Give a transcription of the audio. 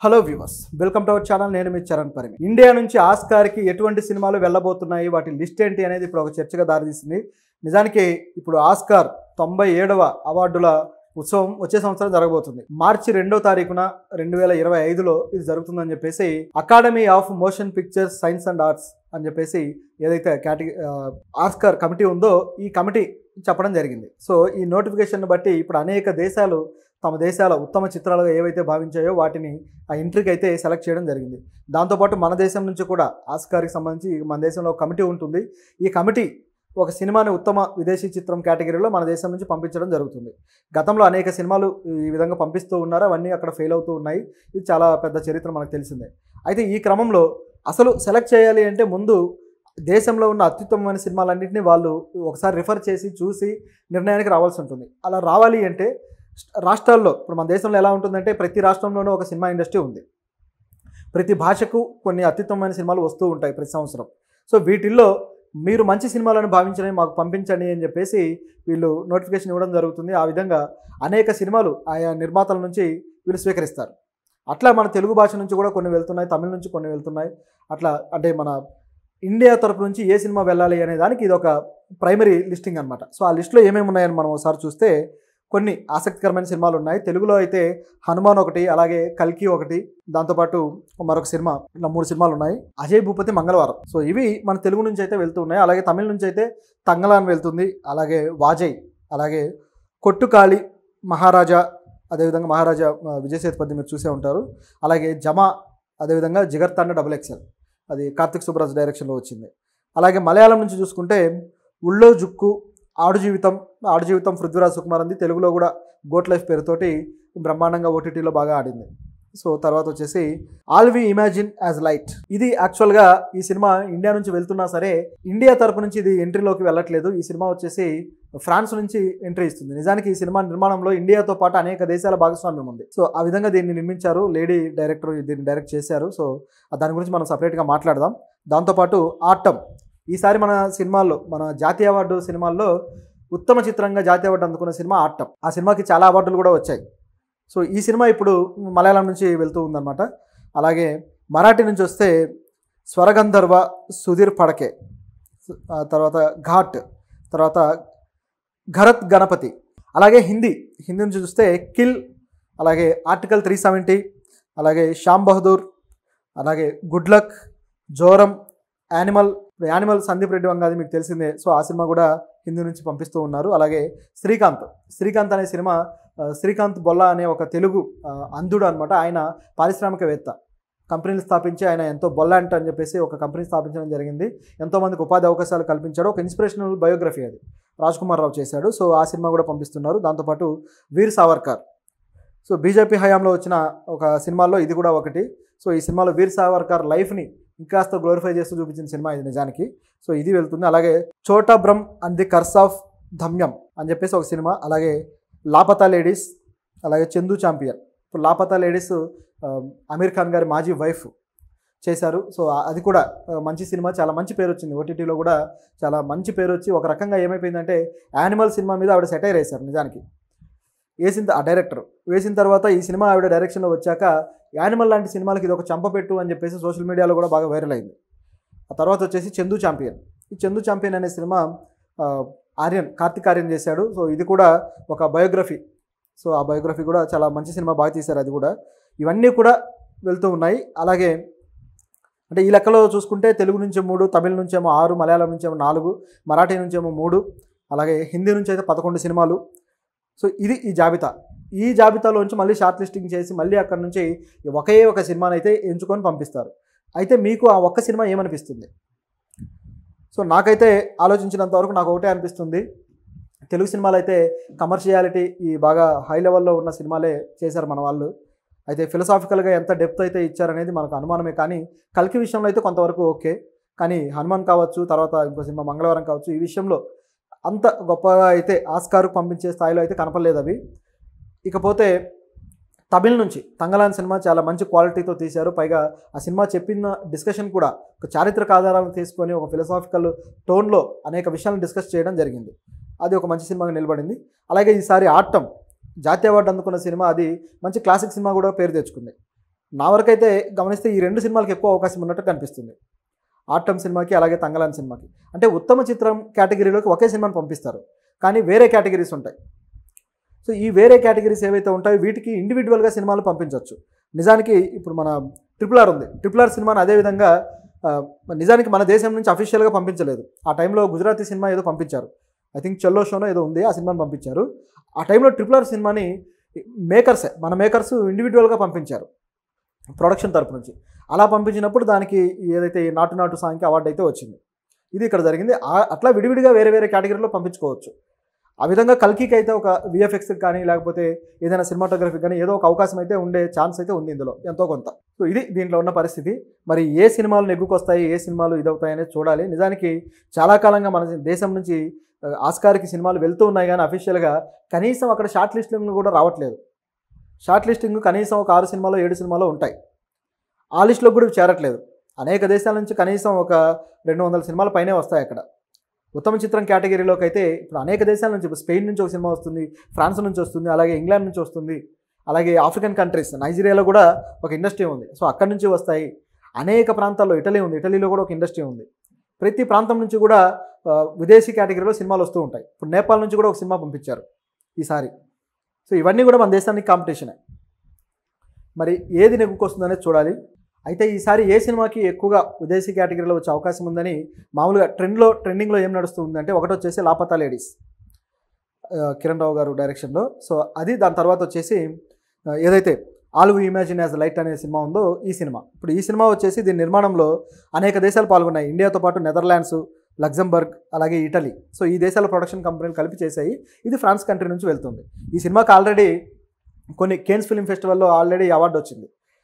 Hello viewers, welcome to our channel. నేను మీ Charan Parimi. India నుంచి ఆస్కార్కి ఎటువంటి సినిమాలు వెళ్ళబోతున్నాయి, వాటి లిస్ట్ ఏంటి అనేది ఇప్పుడు ఒక చర్చగా దారితీసింది. నిజానికి ఇప్పుడు ఆస్కార్ 97వ అవార్డుల ఉత్సవం వచ్చే సంవత్సరం జరగబోతుంది. మార్చి 2వ తారీఖున 2025లో ఇది జరుగుతుందని చెప్పేసి academy of motion pictures science and arts అని చెప్పేసి ఏదైతే ఆస్కార్ కమిటీ ఉందో ఈ కమిటీ చెప్పడం జరిగింది. సో ఈ నోటిఫికేషన్ బట్టి ఇప్పుడు అనేక దేశాలు తమ దేశాల ఉత్తమ చిత్రాలుగా ఏవైతే భావించాయో వాటిని ఆ ఎంట్రీకి అయితే సెలెక్ట్ చేయడం జరిగింది. దాంతోపాటు మన దేశం నుంచి కూడా ఆస్కార్కి సంబంధించి మన దేశంలో ఒక కమిటీ ఉంటుంది. ఈ కమిటీ ఒక సినిమాని ఉత్తమ విదేశీ చిత్రం కేటగిరీలో మన దేశం నుంచి పంపించడం జరుగుతుంది. గతంలో అనేక సినిమాలు ఈ విధంగా పంపిస్తూ ఉన్నారు, అవన్నీ అక్కడ ఫెయిల్ అవుతూ ఉన్నాయి. ఇది చాలా పెద్ద చరిత్ర మనకు తెలిసిందే. అయితే ఈ క్రమంలో అసలు సెలెక్ట్ చేయాలి అంటే ముందు దేశంలో ఉన్న అత్యుత్తమమైన సినిమాలన్నింటినీ వాళ్ళు ఒకసారి రిఫర్ చేసి చూసి నిర్ణయానికి రావాల్సి ఉంటుంది. అలా రావాలి అంటే రాష్ట్రాల్లో ఇప్పుడు మన దేశంలో ఎలా ఉంటుందంటే ప్రతి రాష్ట్రంలోనూ ఒక సినిమా ఇండస్ట్రీ ఉంది. ప్రతి భాషకు కొన్ని అత్యుత్తమమైన సినిమాలు వస్తూ ఉంటాయి ప్రతి సంవత్సరం. సో వీటిల్లో మీరు మంచి సినిమాలను భావించని మాకు పంపించండి అని చెప్పేసి వీళ్ళు నోటిఫికేషన్ ఇవ్వడం జరుగుతుంది. ఆ విధంగా అనేక సినిమాలు ఆయా నిర్మాతల నుంచి వీళ్ళు స్వీకరిస్తారు. అట్లా మన తెలుగు భాష నుంచి కూడా కొన్ని వెళ్తున్నాయి, తమిళ నుంచి కొన్ని వెళ్తున్నాయి. అట్లా అంటే మన ఇండియా తరపు నుంచి ఏ సినిమా వెళ్ళాలి అనే దానికి ఇది ఒక ప్రైమరీ లిస్టింగ్ అనమాట. సో ఆ లిస్టులో ఏమేమి ఉన్నాయని మనం ఒకసారి చూస్తే కొన్ని ఆసక్తికరమైన సినిమాలు ఉన్నాయి. తెలుగులో అయితే హనుమాన్ ఒకటి, అలాగే కల్కి ఒకటి, దాంతోపాటు మరొక సినిమా, ఇలా 3 సినిమాలు ఉన్నాయి. అజయ్ భూపతి మంగళవారం. సో ఇవి మన తెలుగు నుంచి అయితే వెళ్తూ ఉన్నాయి. అలాగే తమిళ నుంచి అయితే తంగలాన్ వెళ్తుంది, అలాగే వాజయ్, అలాగే కొట్టుకాళి, మహారాజా, అదేవిధంగా మహారాజా విజయ్ సేతుపతి మీరు చూసే ఉంటారు. అలాగే జమా, అదేవిధంగా జిగర్తండ XXL, అది కార్తిక్ సుబ్బరాజ్ డైరెక్షన్లో వచ్చింది. అలాగే మలయాళం నుంచి చూసుకుంటే ఉళ్ళో జుక్కు, ఆడు జీవితం పృథ్వీరాజ్ సుకుమార్ అంది. తెలుగులో కూడా గోట్ లైఫ్ పేరుతోటి బ్రహ్మాండంగా ఓటీటీలో బాగా ఆడింది. సో తర్వాత వచ్చేసి all we imagine as light. ఇది యాక్చువల్గా ఈ సినిమా ఇండియా నుంచి వెళ్తున్నా సరే ఇండియా తరపు నుంచి ఇది ఎంట్రీలోకి వెళ్ళట్లేదు. ఈ సినిమా వచ్చేసి ఫ్రాన్స్ నుంచి ఎంట్రీ ఇస్తుంది. నిజానికి ఈ సినిమా నిర్మాణంలో ఇండియాతో పాటు అనేక దేశాల భాగస్వామ్యం ఉంది. సో ఆ విధంగా దీన్ని నిర్మించారు, లేడీ డైరెక్టర్ దీన్ని డైరెక్ట్ చేశారు. సో దాని గురించి మనం సపరేట్గా మాట్లాడదాం. దాంతోపాటు ఆటం, ఈసారి మన సినిమాల్లో, మన జాతీయ అవార్డు సినిమాల్లో ఉత్తమ చిత్రంగా జాతీయ అవార్డు అందుకున్న సినిమా ఆటం. ఆ సినిమాకి చాలా అవార్డులు కూడా వచ్చాయి. సో ఈ సినిమా ఇప్పుడు మలయాళం నుంచి వెళ్తూ ఉందన్నమాట. అలాగే మరాఠీ నుంచి వస్తే స్వరగంధర్వ, సుధీర్ ఫడ్కే, తర్వాత ఘాట్, తర్వాత ఘరత్ గణపతి. అలాగే హిందీ నుంచి చూస్తే కిల్, అలాగే ఆర్టికల్ 370, అలాగే శ్యామ్ బహదూర్, అలాగే good luck, Joram, animal Sandeep Reddy Vanga, అది మీకు తెలిసిందే. సో ఆ సినిమా కూడా హిందీ నుంచి పంపిస్తూ ఉన్నారు. అలాగే శ్రీకాంత్ అనే సినిమా, శ్రీకాంత్ బొల్లా అనే ఒక తెలుగు అంధుడు అనమాట. ఆయన పారిశ్రామికవేత్త, కంపెనీలు స్థాపించి ఆయన ఎంతో బొల్లాంట్ అని చెప్పేసి ఒక కంపెనీ స్థాపించడం జరిగింది. ఎంతోమందికి ఉపాధి అవకాశాలు కల్పించాడు. ఒక ఇన్స్పిరేషనల్ బయోగ్రఫీ అది రాజ్ కుమార్ రావు చేశాడు. సో ఆ సినిమా కూడా పంపిస్తున్నారు. దాంతోపాటు వీర్ సావర్కర్, సో బీజేపీ హయాంలో వచ్చిన ఒక సినిమాల్లో ఇది కూడా ఒకటి. సో ఈ సినిమాలో వీర్ సావర్కర్ లైఫ్ని ఇంకాస్త గ్లోరిఫై చేస్తూ చూపించిన సినిమా ఇది నిజానికి. సో ఇది వెళ్తుంది. అలాగే చోటా బ్రహ్మ్ అండ్ ది కర్స్ ఆఫ్ ధమ్యం అని చెప్పేసి ఒక సినిమా. అలాగే లాపతా లేడీస్, అలాగే చందు ఛాంపియన్. ఇప్పుడు లాపతా లేడీస్ అమీర్ ఖాన్ గారి మాజీ వైఫ్ చేశారు. సో అది కూడా మంచి సినిమా, చాలా మంచి పేరు వచ్చింది. ఓటీటీలో కూడా చాలా మంచి పేరు వచ్చి ఒక రకంగా ఏమైపోయిందంటే యానిమల్ సినిమా మీద ఆవిడ సెటైర్ వేశారు. నిజానికి ఆ డైరెక్టర్ వేసిన తర్వాత ఈ సినిమా ఆవిడ డైరెక్షన్లో వచ్చాక యానిమల్ లాంటి సినిమాలకి ఇది ఒక చంపపెట్టు అని చెప్పేసి సోషల్ మీడియాలో కూడా బాగా వైరల్ అయింది. ఆ తర్వాత వచ్చేసి చందు ఛాంపియన్. ఈ చందు ఛాంపియన్ అనే సినిమా కార్తిక్ ఆర్యన్ చేశాడు. సో ఇది కూడా ఒక బయోగ్రఫీ. సో ఆ బయోగ్రఫీ కూడా చాలా మంచి సినిమా, బాగా తీశారు అది కూడా. ఇవన్నీ కూడా వెళ్తూ ఉన్నాయి. అలాగే అంటే ఈ లెక్కలో చూసుకుంటే తెలుగు నుంచి 3, తమిళ నుంచేమో 6, మలయాళం నుంచేమో 4, మరాఠీ నుంచేమో 3, అలాగే హిందీ నుంచి అయితే 11 సినిమాలు. సో ఇది ఈ జాబితా. ఈ జాబితాలోంచి మళ్ళీ షార్ట్ లిస్టింగ్ చేసి మళ్ళీ అక్కడ నుంచి ఒకే ఒక సినిమాని అయితే ఎంచుకొని పంపిస్తారు. అయితే మీకు ఆ ఒక్క సినిమా ఏమనిపిస్తుంది? సో నాకైతే ఆలోచించినంత వరకు నాకు ఒకటే అనిపిస్తుంది, తెలుగు సినిమాలు అయితే కమర్షియాలిటీ ఈ బాగా హై లెవెల్లో ఉన్న సినిమాలే చేశారు మన వాళ్ళు. అయితే ఫిలసాఫికల్గా ఎంత డెప్త్ అయితే ఇచ్చారనేది మనకు అనుమానమే. కానీ కల్కి విషయంలో అయితే కొంతవరకు ఓకే. కానీ హనుమాన్ కావచ్చు, తర్వాత ఇంకో సినిమా మంగళవారం కావచ్చు, ఈ విషయంలో అంత గొప్పగా అయితే ఆస్కార్కు పంపించే స్థాయిలో అయితే కనపడలేదు అవి. ఇకపోతే తమిళ నుంచి తంగలాన్ సినిమా చాలా మంచి క్వాలిటీతో తీశారు. పైగా ఆ సినిమా చెప్పిన డిస్కషన్ కూడా ఒక చారిత్రక ఆధారాలను తీసుకొని ఒక ఫిలసాఫికల్ టోన్లో అనేక విషయాలను డిస్కస్ చేయడం జరిగింది. అది ఒక మంచి సినిమాగా నిలబడింది. అలాగే ఈసారి ఆటం జాతీయ అవార్డు అందుకున్న సినిమా, అది మంచి క్లాసిక్ సినిమా కూడా పేరు తెచ్చుకుంది. నా వరకైతే గమనిస్తే ఈ 2 సినిమాలకి ఎక్కువ అవకాశం ఉన్నట్టు కనిపిస్తుంది. ఆటం సినిమాకి అలాగే తంగలాన్ సినిమాకి. అంటే ఉత్తమ చిత్రం కేటగిరీలోకి ఒకే సినిమాని పంపిస్తారు, కానీ వేరే కేటగిరీస్ ఉంటాయి. సో ఈ వేరే కేటగిరీస్ ఏవైతే ఉంటాయో వీటికి ఇండివిజువల్గా సినిమాలు పంపించవచ్చు. నిజానికి ఇప్పుడు మన RRR ఉంది. RRR సినిమాని అదేవిధంగా నిజానికి మన దేశం నుంచి అఫీషియల్గా పంపించలేదు. ఆ టైంలో గుజరాతీ సినిమా ఏదో పంపించారు, ఐ థింక్ చెల్లో షోనో ఏదో ఉంది, ఆ సినిమాని పంపించారు. ఆ టైంలో RRR సినిమాని మన మేకర్స్ ఇండివిజువల్గా పంపించారు ప్రొడక్షన్ తరపు నుంచి. అలా పంపించినప్పుడు దానికి ఏదైతే నాటు నాటు సాంగ్కి అవార్డు అయితే వచ్చింది. ఇది ఇక్కడ జరిగింది. అట్లా విడివిడిగా వేరే వేరే కేటగిరీలో పంపించుకోవచ్చు. ఆ విధంగా కల్కికి అయితే ఒక విఎఫ్ఎక్స్కి కానీ లేకపోతే ఏదైనా సినిమాటోగ్రఫీకి కానీ ఏదో ఒక అవకాశం అయితే ఉండే ఛాన్స్ అయితే ఉంది ఇందులో ఎంతో కొంత. సో ఇది దీంట్లో ఉన్న పరిస్థితి. మరి ఏ సినిమాలు నెగ్గుకొస్తాయి, ఏ సినిమాలు ఇదవుతాయి అనేది చూడాలి. నిజానికి చాలా కాలంగా మన దేశం నుంచి ఆస్కార్కి సినిమాలు వెళ్తూ ఉన్నాయి, కానీ అఫీషియల్గా కనీసం అక్కడ షార్ట్ లిస్టింగ్ కూడా రావట్లేదు. షార్ట్ లిస్టింగ్ కనీసం ఒక 6 సినిమాలో 7 సినిమాలో ఉంటాయి, ఆ లిస్టులో కూడా చేరట్లేదు. అనేక దేశాల నుంచి కనీసం ఒక 200 సినిమాల పైనే వస్తాయి అక్కడ. ఉత్తమ చిత్రం కేటగిరీలోకి అయితే ఇప్పుడు అనేక దేశాల నుంచి, ఇప్పుడు స్పెయిన్ నుంచి ఒక సినిమా వస్తుంది, ఫ్రాన్స్ నుంచి వస్తుంది, అలాగే ఇంగ్లాండ్ నుంచి వస్తుంది, అలాగే ఆఫ్రికన్ కంట్రీస్, నైజీరియాలో కూడా ఒక ఇండస్ట్రీ ఉంది. సో అక్కడి నుంచి వస్తాయి. అనేక ప్రాంతాల్లో ఇటలీ ఉంది, ఇటలీలో కూడా ఒక ఇండస్ట్రీ ఉంది. ప్రతి ప్రాంతం నుంచి కూడా విదేశీ కేటగిరీలో సినిమాలు వస్తూ ఉంటాయి. ఇప్పుడు నేపాల్ నుంచి కూడా ఒక సినిమా పంపించారు ఈసారి. సో ఇవన్నీ కూడా మన దేశానికి కాంపిటీషనే. మరి ఏది నెగ్గుకొస్తుందనేది చూడాలి. అయితే ఈసారి ఏ సినిమాకి ఎక్కువగా విదేశీ కేటగిరీలో వచ్చే అవకాశం ఉందని మామూలుగా ట్రెండింగ్లో ఏం నడుస్తుందంటే, ఒకటి వచ్చేసి లాపతా లేడీస్, కిరణ్ రావు గారు డైరెక్షన్లో. సో అది. దాని తర్వాత వచ్చేసి ఏదైతే all we imagine as light అనే సినిమా ఉందో ఈ సినిమా. ఇప్పుడు ఈ సినిమా వచ్చేసి దీని నిర్మాణంలో అనేక దేశాలు పాల్గొన్నాయి. ఇండియాతో పాటు నెదర్లాండ్స్, లగ్జంబర్గ్, అలాగే ఇటలీ. సో ఈ దేశాల ప్రొడక్షన్ కంపెనీలు కలిపి చేశాయి. ఇది ఫ్రాన్స్ కంట్రీ నుంచి వెళ్తుంది. ఈ సినిమాకి ఆల్రెడీ కొన్ని కేన్స్ ఫిల్మ్ ఫెస్టివల్లో ఆల్రెడీ అవార్డు వచ్చింది.